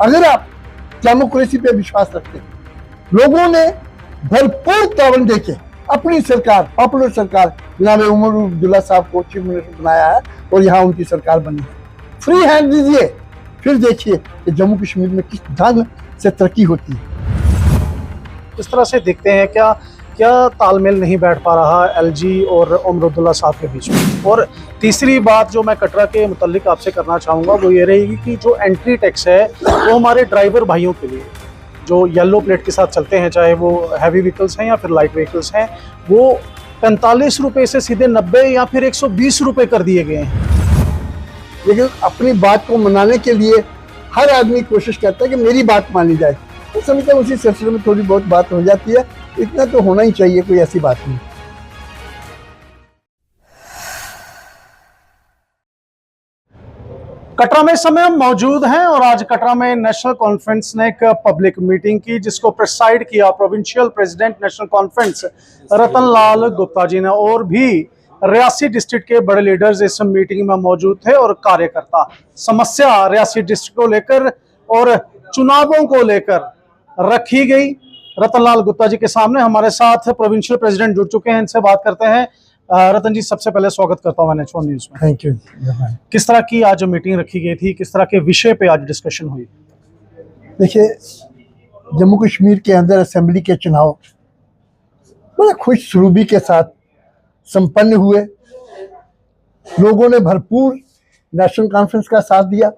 अगर आप डेमोक्रेसी पे विश्वास रखते हैं, लोगों ने भरपूर तावन देके अपनी सरकार, पॉपुलर सरकार जनाब उमर अब्दुल्ला साहब को चीफ मिनिस्टर बनाया है और यहाँ उनकी सरकार बनी है। फ्री हैंड दीजिए, फिर देखिए कि जम्मू कश्मीर में किस ढंग से तरक्की होती है। इस तरह से देखते हैं क्या क्या तालमेल नहीं बैठ पा रहा एलजी और उमर अब्दुल्ला साहब के बीच में। और तीसरी बात जो मैं कटरा के मुतल्लिक आपसे करना चाहूँगा वो ये रहेगी कि जो एंट्री टैक्स है वो हमारे ड्राइवर भाइयों के लिए जो येलो प्लेट के साथ चलते हैं, चाहे वो हैवी व्हीकल्स हैं या फिर लाइट व्हीकल्स हैं, वो 45 रुपये से सीधे 90 या फिर 120 रुपये कर दिए गए हैं। लेकिन अपनी बात को मनाने के लिए हर आदमी कोशिश करता है कि मेरी बात मानी जाए, तो समझता हूँ उसी सिलसिले में थोड़ी बहुत बात हो जाती है। इतना तो होना ही चाहिए, कोई ऐसी बात नहीं। कटरा में इस समय हम मौजूद हैं और आज कटरा में नेशनल कॉन्फ्रेंस ने एक पब्लिक मीटिंग की जिसको प्रेसाइड किया प्रोविंशियल प्रेसिडेंट नेशनल कॉन्फ्रेंस रतन लाल गुप्ता जी ने, और भी रियासी डिस्ट्रिक्ट के बड़े लीडर्स इस मीटिंग में मौजूद थे और कार्यकर्ता। समस्या रियासी डिस्ट्रिक्ट को लेकर और चुनावों को लेकर रखी गई रतन लाल गुप्ता जी के सामने। हमारे साथ प्रोविंशियल प्रेसिडेंट जुड़ चुके हैं, इनसे बात करते हैं। रतन जी, सबसे पहले स्वागत करता हूं NH1 न्यूज में। Thank you. किस तरह की आज मीटिंग रखी गई थी, किस तरह के विषय पे आज डिस्कशन हुई? देखिए, जम्मू कश्मीर के अंदर असेंबली के चुनाव बड़े खुश सरूबी के साथ संपन्न हुए। लोगों ने भरपूर नेशनल कॉन्फ्रेंस का साथ दिया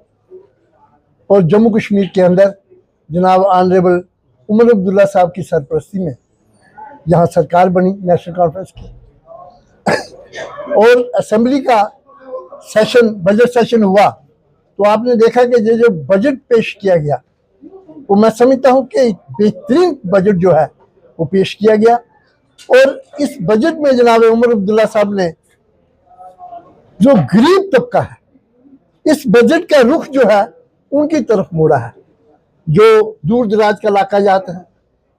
और जम्मू कश्मीर के अंदर जनाब ऑनरेबल उमर अब्दुल्ला साहब की सरपरस्ती में यहाँ सरकार बनी नेशनल कॉन्फ्रेंस की। और असेंबली का सेशन, बजट सेशन हुआ तो आपने देखा कि जो बजट पेश किया गया वो मैं समझता हूँ कि बेहतरीन बजट जो है वो पेश किया गया। और इस बजट में जनाब उमर अब्दुल्ला साहब ने जो गरीब तबका है, इस बजट का रुख जो है उनकी तरफ मोड़ा है। जो दूर दराज का इलाका जात है,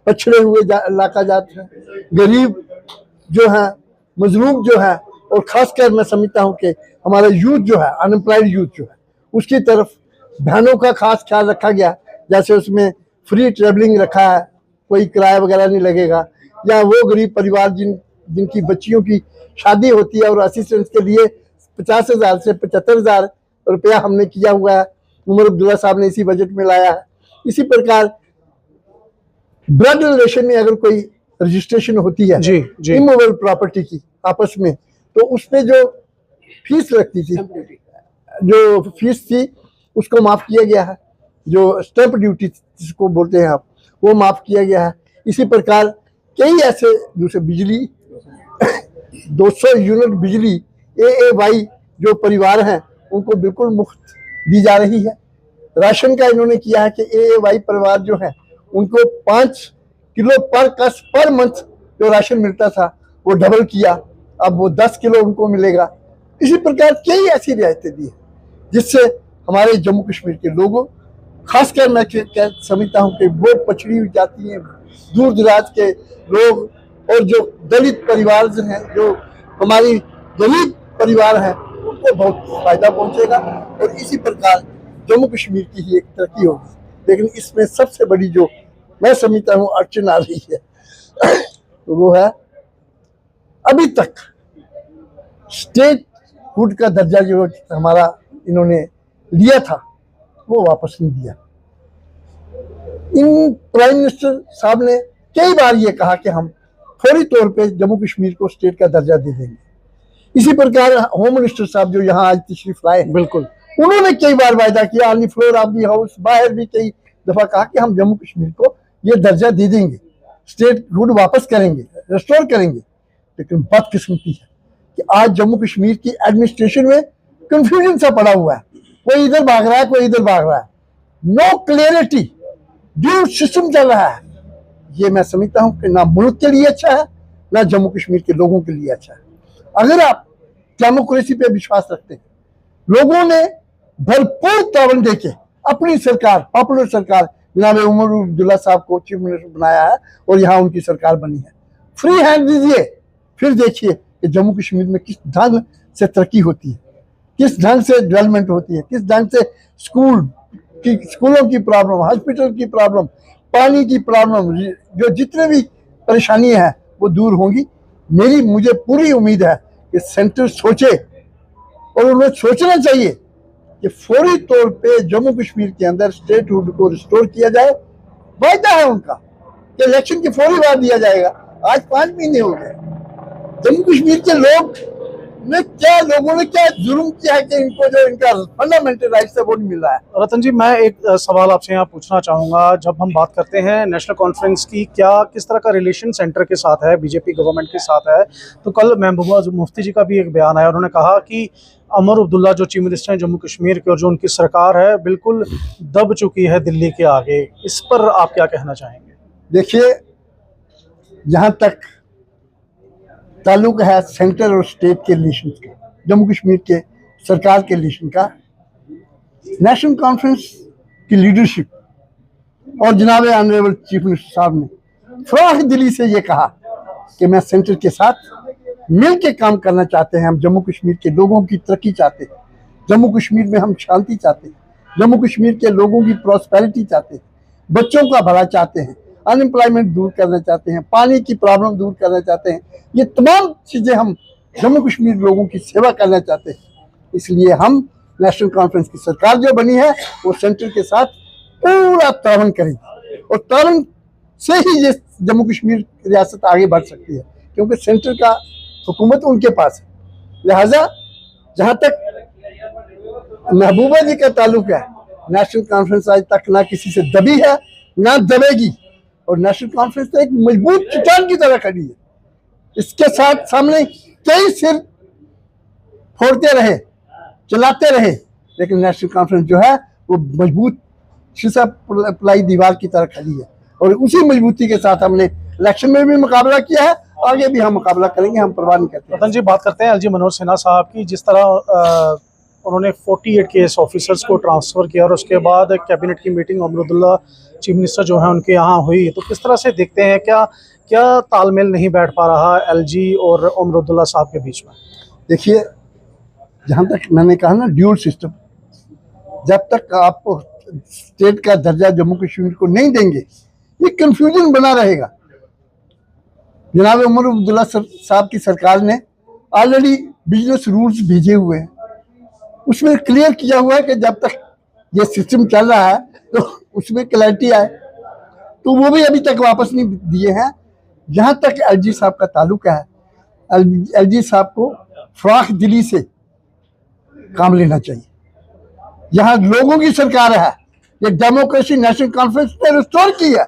पछड़े हुए इलाका जात है, गरीब जो है, मजलूम जो है, और खासकर मैं समझता हूँ कि हमारा यूथ जो है, अनएम्प्लॉयड यूथ जो है, उसकी तरफ बहनों का खास ख्याल रखा गया। जैसे उसमें फ्री ट्रेवलिंग रखा है, कोई किराया वगैरह नहीं लगेगा, या वो गरीब परिवार जिनकी बच्चियों की शादी होती है और असिस्टेंस के लिए 50,000 से 75,000 रुपया हमने किया हुआ है, उमर अब्दुल्ला साहब ने इसी बजट में लाया है। इसी प्रकार ब्लड रिलेशन में अगर कोई रजिस्ट्रेशन होती है इमूवेबल प्रॉपर्टी की आपस में, तो उसमें जो फीस लगती थी, जो फीस थी उसको माफ किया गया है। जो स्टैंप ड्यूटी जिसको बोलते हैं आप, वो माफ किया गया है। इसी प्रकार कई ऐसे दूसरे बिजली 200 यूनिट बिजली AAY जो परिवार हैं उनको बिल्कुल मुफ्त दी जा रही है। राशन का इन्होंने किया है कि AAY परिवार जो है उनको 5 किलो पर मंथ जो राशन मिलता था वो डबल किया, अब वो 10 किलो उनको मिलेगा। इसी प्रकार कई ऐसी रियायतें दी है जिससे हमारे जम्मू कश्मीर के लोगों, खासकर मैं समझता हूँ कि वो पछड़ी हुई जाती हैं, दूर दराज के लोग और जो दलित परिवार हैं, जो हमारी गरीब परिवार हैं, उनको बहुत फायदा पहुँचेगा और इसी प्रकार जम्मू कश्मीर की ही एक तरक्की होगी। लेकिन इसमें सबसे बड़ी जो मैं समझता हूँ अड़चन आ रही है तो वो है अभी तक स्टेट हुड का दर्जा जो हमारा इन्होंने लिया था वो वापस नहीं दिया। इन प्राइम मिनिस्टर साहब ने कई बार ये कहा कि हम फौरी तौर पे जम्मू कश्मीर को स्टेट का दर्जा दे देंगे। इसी प्रकार होम मिनिस्टर साहब जो यहाँ आज तशरीफ लाए हैं, बिल्कुल उन्होंने कई बार वायदा किया, on the floor of the house, बाहर भी कई दफा कहा कि हम जम्मू कश्मीर को ये दर्जा दे देंगे, स्टेट हुड वापस करेंगे, रेस्टोर करेंगे। लेकिन बदकिस्मती है कि आज जम्मू कश्मीर की एडमिनिस्ट्रेशन में कंफ्यूजन सा पड़ा हुआ है, कोई इधर भाग रहा है, कोई इधर भाग रहा है, नो क्लियरिटी, ड्यू सिस्टम चल रहा है। ये मैं समझता हूँ कि ना मुल्क के लिए अच्छा है, ना जम्मू कश्मीर के लोगों के लिए अच्छा है। अगर आप डेमोक्रेसी पे विश्वास रखते हैं, लोगों ने भरपूर तावन देके अपनी सरकार, पॉपुलर सरकार जनाब उमर अब्दुल्ला साहब को चीफ मिनिस्टर बनाया है और यहाँ उनकी सरकार बनी है। फ्री हैंड दीजिए, फिर देखिए कि जम्मू कश्मीर में किस ढंग से तरक्की होती है, किस ढंग से डेवलपमेंट होती है, किस ढंग से स्कूल की स्कूलों की प्रॉब्लम, हॉस्पिटल की प्रॉब्लम, पानी की प्रॉब्लम, जो जितने भी परेशानी है वो दूर होंगी। मुझे पूरी उम्मीद है कि सेंटर सोचे, और उन्हें सोचना चाहिए कि फौरी तौर पे जम्मू कश्मीर के अंदर स्टेटहुड को रिस्टोर किया जाए। वायदा है उनका कि इलेक्शन के फौरी बाद दिया जाएगा। आज 5 महीने हो गए। जम्मू कश्मीर के लोगों ने क्या जुर्म किया है कि इनको जो इनका फंडामेंटल राइट्स है वो नहीं मिल रहा है। रतन जी, मैं एक सवाल आपसे यहाँ पूछना चाहूँगा। जब हम बात करते हैं नेशनल कॉन्फ्रेंस की, क्या किस तरह का रिलेशन सेंटर के साथ है, बीजेपी गवर्नमेंट के साथ है, तो कल महबूबा मुफ्ती जी का भी एक बयान आया। उन्होंने कहा कि उमर अब्दुल्ला जो चीफ मिनिस्टर हैं जम्मू कश्मीर के और जो उनकी सरकार है बिल्कुल दब चुकी है दिल्ली के आगे। इस पर आप क्या कहना चाहेंगे? देखिए, जहाँ तक ताल्लुक है सेंटर और स्टेट के रिलेशन का, जम्मू कश्मीर के सरकार के रिलेशन का, नेशनल कॉन्फ्रेंस की लीडरशिप और जनाब ऑनरेबल चीफ मिनिस्टर साहब ने फराख दिली से ये कहा कि मैं सेंटर के साथ मिल के काम करना चाहते हैं। हम जम्मू कश्मीर के लोगों की तरक्की चाहते हैं, जम्मू कश्मीर में हम शांति चाहते हैं, जम्मू कश्मीर के लोगों की प्रॉस्पेरिटी चाहते हैं, बच्चों का भला चाहते हैं, अनएम्प्लॉयमेंट दूर करना चाहते हैं, पानी की प्रॉब्लम दूर करना चाहते हैं। ये तमाम चीज़ें हम जम्मू कश्मीर लोगों की सेवा करना चाहते हैं। इसलिए हम नेशनल कॉन्फ्रेंस की सरकार जो बनी है वो सेंटर के साथ पूरा तावन करेगी, और तावन से ही ये जम्मू कश्मीर रियासत आगे बढ़ सकती है, क्योंकि सेंटर का हुकूमत उनके पास है। लिहाजा जहाँ तक महबूबा जी का ताल्लुक है, नेशनल कॉन्फ्रेंस आज तक ना किसी से दबी है ना दबेगी, और नेशनल कॉन्फ्रेंस तो एक मजबूत चट्टान की तरह खड़ी है। इसके साथ सामने कई सिर फोड़ते रहे, चलाते रहे, लेकिन नेशनल कॉन्फ्रेंस जो है वो मजबूत शीशा प्लाई दीवार की तरह खड़ी है, और उसी मजबूती के साथ हमने इलेक्शन में भी मुकाबला किया है, आगे भी हम मुकाबला करेंगे, हम परवाह नहीं करते। रतन जी, बात करते हैं एलजी मनोज सिन्हा साहब की। जिस तरह उन्होंने 48 केस ऑफिसर्स को ट्रांसफ़र किया और उसके बाद कैबिनेट की meeting Omar Abdullah chief minister जो है उनके यहाँ हुई, तो किस तरह से देखते हैं, क्या तालमेल नहीं बैठ पा रहा एलजी और उमर अब्दुल्ला साहब के बीच में? देखिए, जहाँ तक मैंने कहा ना, ड्यूल सिस्टम, जब तक आप स्टेट का दर्जा जम्मू कश्मीर को नहीं देंगे ये कंफ्यूजन बना रहेगा। जनाब उमर अब्दुल्ला साहब की सरकार ने ऑलरेडी बिजनेस रूल्स भेजे हुए हैं, उसमें क्लियर किया हुआ है कि जब तक ये सिस्टम चल रहा है तो उसमें क्लैरिटी आए, तो वो भी अभी तक वापस नहीं दिए हैं। जहाँ तक एलजी साहब का ताल्लुक है, एलजी साहब को फराख दिली से काम लेना चाहिए। यहाँ लोगों की सरकार है, ये डेमोक्रेसी नेशनल कॉन्फ्रेंस ने रिस्टोर की है,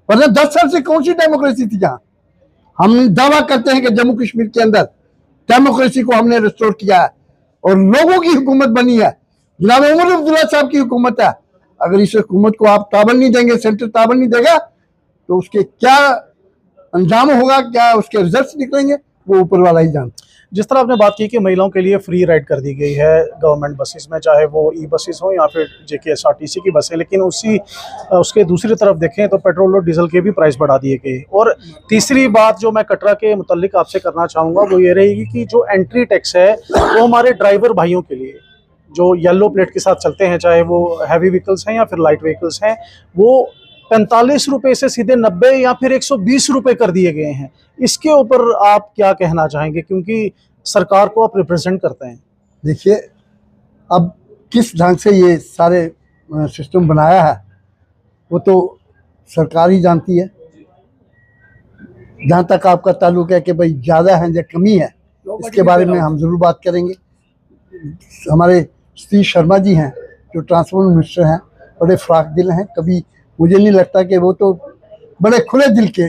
वरना 10 साल से कौन सी डेमोक्रेसी थी। जहाँ हम दावा करते हैं कि जम्मू कश्मीर के अंदर डेमोक्रेसी को हमने रिस्टोर किया है और लोगों की हुकूमत बनी है, जनाब उमर अब्दुल्ला साहब की हुकूमत है। अगर इस हुकूमत को आप ताबन नहीं देंगे, सेंटर ताबन नहीं देगा, तो उसके क्या अंजाम होगा, क्या उसके रिजल्ट्स निकलेंगे, वो ऊपर वाला ही जानता है। जिस तरह आपने बात की कि महिलाओं के लिए फ्री राइड कर दी गई है गवर्नमेंट बसेस में, चाहे वो ई बसेस हो या फिर JKSRTC की बसें, लेकिन उसके दूसरी तरफ देखें तो पेट्रोल और डीजल के भी प्राइस बढ़ा दिए गए। और तीसरी बात जो मैं कटरा के मुतल्लिक आपसे करना चाहूँगा वो ये रहेगी कि जो एंट्री टैक्स है वो हमारे ड्राइवर भाइयों के लिए जो येलो प्लेट के साथ चलते हैं, चाहे वो हैवी व्हीकल्स हैं या फिर लाइट व्हीकल्स हैं, वो 45 रुपये से सीधे 90 या फिर 120 रुपये कर दिए गए हैं। इसके ऊपर आप क्या कहना चाहेंगे, क्योंकि सरकार को आप रिप्रेजेंट करते हैं? देखिए, अब किस ढंग से ये सारे सिस्टम बनाया है वो तो सरकार ही जानती है। जहाँ तक आपका ताल्लुक है कि भाई ज़्यादा है या कमी है, इसके बारे में हम ज़रूर बात करेंगे। हमारे सतीश शर्मा जी हैं जो ट्रांसपोर्ट मिनिस्टर हैं, बड़े फ्राक दिल हैं। कभी मुझे नहीं लगता कि वो तो बड़े खुले दिल के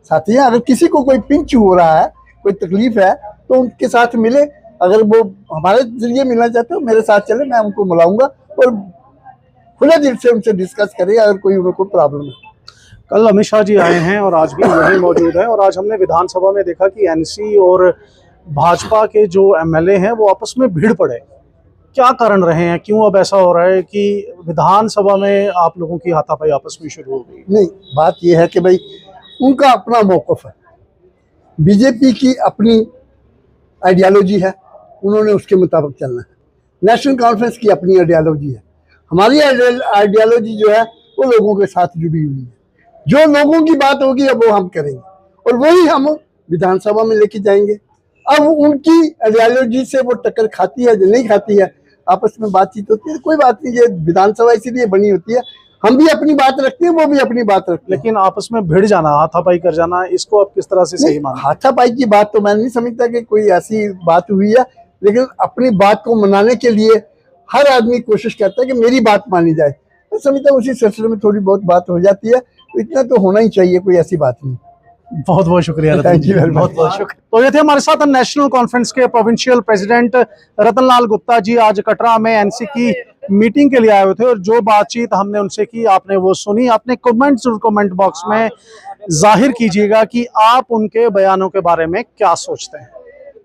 साथी हैं। अगर किसी को कोई पिंच हो रहा है, कोई तकलीफ है, तो उनके साथ मिले। अगर वो हमारे जरिए मिलना चाहते हो, मेरे साथ चले, मैं उनको मिलाऊंगा और खुले दिल से उनसे डिस्कस करें अगर कोई उनको प्रॉब्लम है। कल अमित शाह जी आए हैं और आज भी वही मौजूद है, और आज हमने विधानसभा में देखा कि NC और भाजपा के जो MLA हैं वो आपस में भीड़ पड़े। क्या कारण रहे हैं, क्यों अब ऐसा हो रहा है कि विधानसभा में आप लोगों की हाथापाई आपस में शुरू हो गई? नहीं, बात यह है कि भाई उनका अपना मौक़िफ़ है, बीजेपी की अपनी आइडियालॉजी है, उन्होंने उसके मुताबिक चलना है। नेशनल कॉन्फ्रेंस की अपनी आइडियालॉजी है, हमारी आइडियोलॉजी जो है वो लोगों के साथ जुड़ी हुई है। जो लोगों की बात होगी अब वो हम करेंगे और वही हम विधानसभा में लेके जाएंगे। अब उनकी आइडियोलॉजी से वो टक्कर खाती है या नहीं खाती है, आपस में बातचीत होती है, कोई बात नहीं। ये विधानसभा इसीलिए बनी होती है, हम भी अपनी बात रखते हैं, वो भी अपनी बात रखते हैं। लेकिन आपस में भिड़ जाना, हाथापाई कर जाना, इसको आप किस तरह से सही मानते हैं? हाथापाई की बात तो मैं नहीं समझता कि कोई ऐसी बात हुई है, लेकिन अपनी बात को मनाने के लिए हर आदमी कोशिश करता है कि मेरी बात मानी जाए। मैं समझता हूँ उसी सिलसिले में थोड़ी बहुत बात हो जाती है, तो इतना तो होना ही चाहिए, कोई ऐसी बात नहीं। बहुत बहुत शुक्रिया रतन थैंक जी, यू वेरी बहुत मच। बहुत शुक्रिया। तो ये थे हमारे साथ नेशनल कॉन्फ्रेंस के प्रोविंशियल प्रेसिडेंट रतनलाल गुप्ता जी। आज कटरा में एनसी की मीटिंग के लिए आए हुए थे और जो बातचीत हमने उनसे की आपने वो सुनी। अपने कमेंट्स और कमेंट बॉक्स में जाहिर कीजिएगा कि आप उनके बयानों के बारे में क्या सोचते हैं।